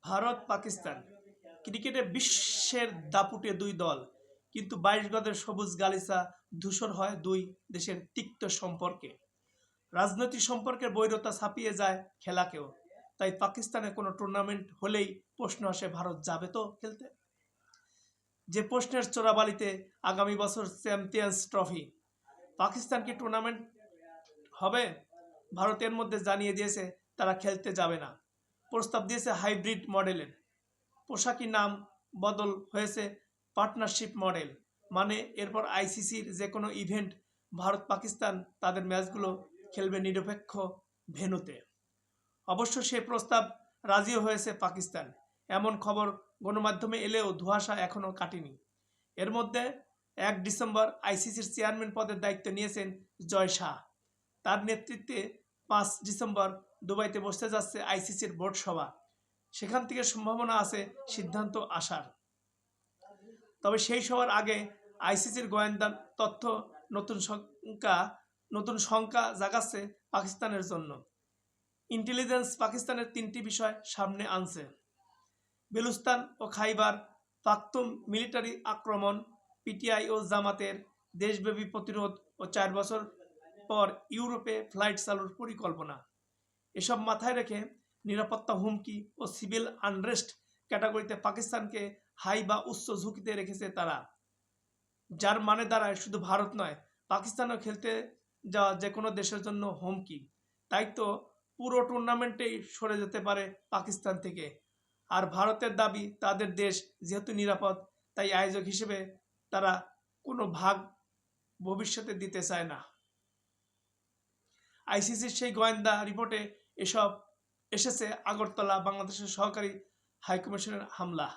ভারত পাকিস্তান ক্রিকেটে বিশ্বের দাপুটে দুই দল, কিন্তু 22 গজের সবুজ গালিচা ধূসর হয় দুই দেশের তিক্ত সম্পর্কে। রাজনৈতিক সম্পর্কের বৈরতা ছাপিয়ে যায় খেলাকেও। তাই পাকিস্তানে কোনো টুর্নামেন্ট হলেই প্রশ্ন আসে, ভারত যাবে তো খেলতে? যে প্রশ্নের চোরাবালিতে আগামী বছর চ্যাম্পিয়ন্স ট্রফি। পাকিস্তান কি টুর্নামেন্ট হবে? ভারতের মধ্যে জানিয়ে দিয়েছে তারা খেলতে যাবে না। প্রস্তাব দিয়েছে হাইব্রিড মডেলের। পোশাকি নাম বদল হয়েছে পার্টনারশিপ মডেল। মানে এরপর আইসিসির যে কোনো ইভেন্ট ভারত পাকিস্তান তাদের ম্যাচগুলো খেলবে নিরপেক্ষ ভেন্যুতে। অবশ্য সে প্রস্তাব রাজিও হয়েছে পাকিস্তান। এমন খবর গণমাধ্যমে এলেও ধোঁয়াশা এখনও কাটেনি। এর মধ্যে 1 ডিসেম্বর আইসিসির চেয়ারম্যান পদের দায়িত্ব নিয়েছেন জয় শাহ। তার নেতৃত্বে 5 ডিসেম্বর দুবাইতে বসতে যাচ্ছে আইসিসির বোর্ড সভা। সেখান থেকে সম্ভাবনা আছে সিদ্ধান্ত আসার। তবে সেই সবার আগে আইসিসির গোয়েন্দা তথ্য নতুন শঙ্কা জাগাচ্ছে পাকিস্তানের জন্য। ইন্টেলিজেন্স পাকিস্তানের 3টি বিষয় সামনে আনছে: বেলুস্তান ও খাইবার পাখতুন মিলিটারি আক্রমণ, পিটিআই ও জামাতের দেশব্যাপী প্রতিরোধ ও 4 বছর পর ইউরোপে ফ্লাইট চালুর পরিকল্পনা। এসব মাথায় রেখে নিরাপত্তা হুমকি ও সিভিল আনরেস্ট ক্যাটাগরিতে পাকিস্তানকে হাই বা উচ্চ ঝুঁকিতে রেখেছে তারা। যার মানে দাঁড়ায় শুধু ভারত নয়, পাকিস্তানও খেলতে যাওয়া যে কোনো দেশের জন্য হুমকি। তাই তো পুরো টুর্নামেন্টেই সরে যেতে পারে পাকিস্তান থেকে। আর ভারতের দাবি তাদের দেশ যেহেতু নিরাপদ, তাই আয়োজক হিসেবে তারা কোনো ভাগ ভবিষ্যতে দিতে চায় না। আইসিসির সেই গোয়েন্দা রিপোর্টে এসব এসেছে আগরতলা বাংলাদেশের সহকারী হাইকমিশনের হামলা।